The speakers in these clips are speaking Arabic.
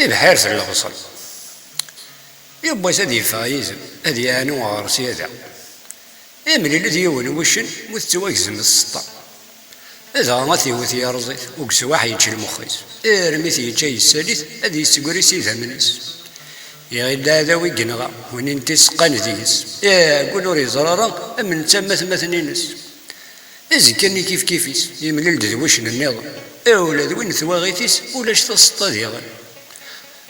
بحيرة البصل يبا سادي فايز هذي يعني وغارسي هذا املي الذي يون وشن متواكزم السطا إذا غاثي وثي رزيت وكسوا يجي المخيز ارميثي جاي السالث هذه يسقري سيذا منس يا غير هذا ويقنغا وين انت سقان ديس يا قولوا ري زرارا من تما مثنينس إذا كان كيف كيفيس يملي الذي وشن النظام ولا وين ثواغيتيس ولاش تسطا ديالها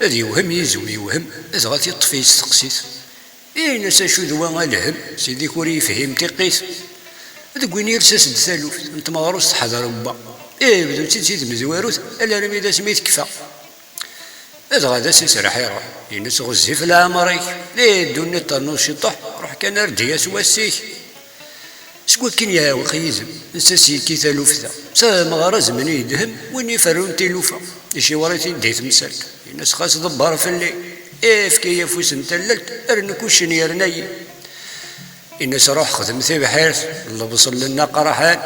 هذا يوهم يزوم يوهم إذا غاتي يطفي يستقسيس ناس شو ذوا الهم سيدي كوري يفهم تقيس هذاك وين يرسس الثالوث انت ما غروس تحضر با بدو تزيد مزواروث الا رمي ذا سميت كفا هذا غادا سيسرح يروح ينس غزي في العمريك دوني طنوش شطح روح كان رديا سواسيك سكوا كين يا وخيزم نساسي كي ثالوث ذا سا مغرز من يدهم وين يفرون تيلوفا يشي وريتي ديت مسالك الناس خاص ضبار في الليل فكي يفوس نتللت ارنكوش نيرناي الناس روح خدمتي بحير الله بصل لنا قرحان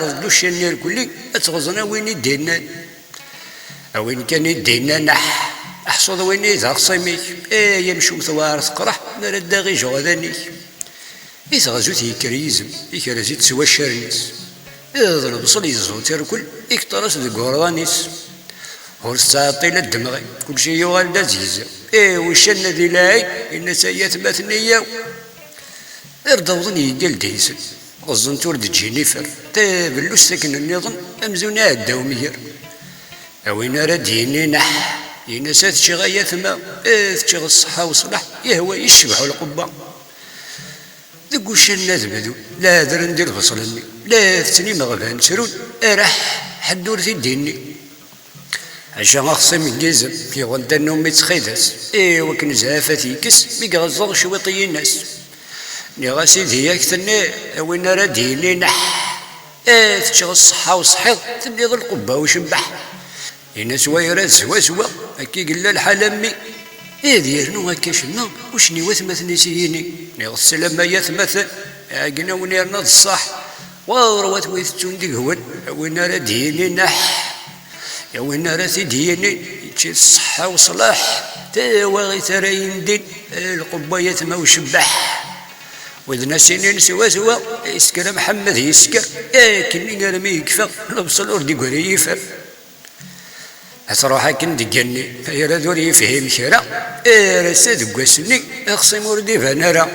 ردوش النير كلي اتغزنا وين يدينا وين كان يدينا نح احصد وين يزهر صيميك يمشو ثوارث قرح نرد غي جوذاني يتغزوت يكريزم يكرزيت سوا الشرنيس إذا بصل يزهو تركل يكترس دقورانيس هورس تعطي للدمغي كل شيء يغال لذيذ وشن ذي لاي إن سيات مثنية ارضوضني يقل ديسن غزن تورد جينيفر تابلو ساكن النظام أمزونا الدومير أوين رديني نح ينسات شي غاية ثما تشغل الصحة وصلاح يهوى يشبحوا القبة ذك وشن ذبدو لا درندير بصلني لا ثني مغبان سرون أرح حدور في ديني عشان أخصم الجزم في غدا النوم يتخيدس وكن زافتي كس بيقغزغ شويطي الناس نغاسي ذيك ثني وين رديني نح تشغل الصحة وصحيط تبني ذو القبة وشنبح الناس ويرات سوا هكي قلا الحال أمي ديرنو هكا شنا وشني وثمثني سيني نغسل لما يثمثل عقنا ونيرنا الصح وروات ويثتون ديك هون وين رديني نح يا وين راسي ديني يجي الصحة وصلاح تاوغي تراين دين القباية ما وشبح وإذا سنين سوا يسكر محمد يسكر كني رمي يكفى لبس الأرض يقولي يفر أتروح كن دقني فيرا دوري يفهم شرا رسد قسني أخصم وردي فنرا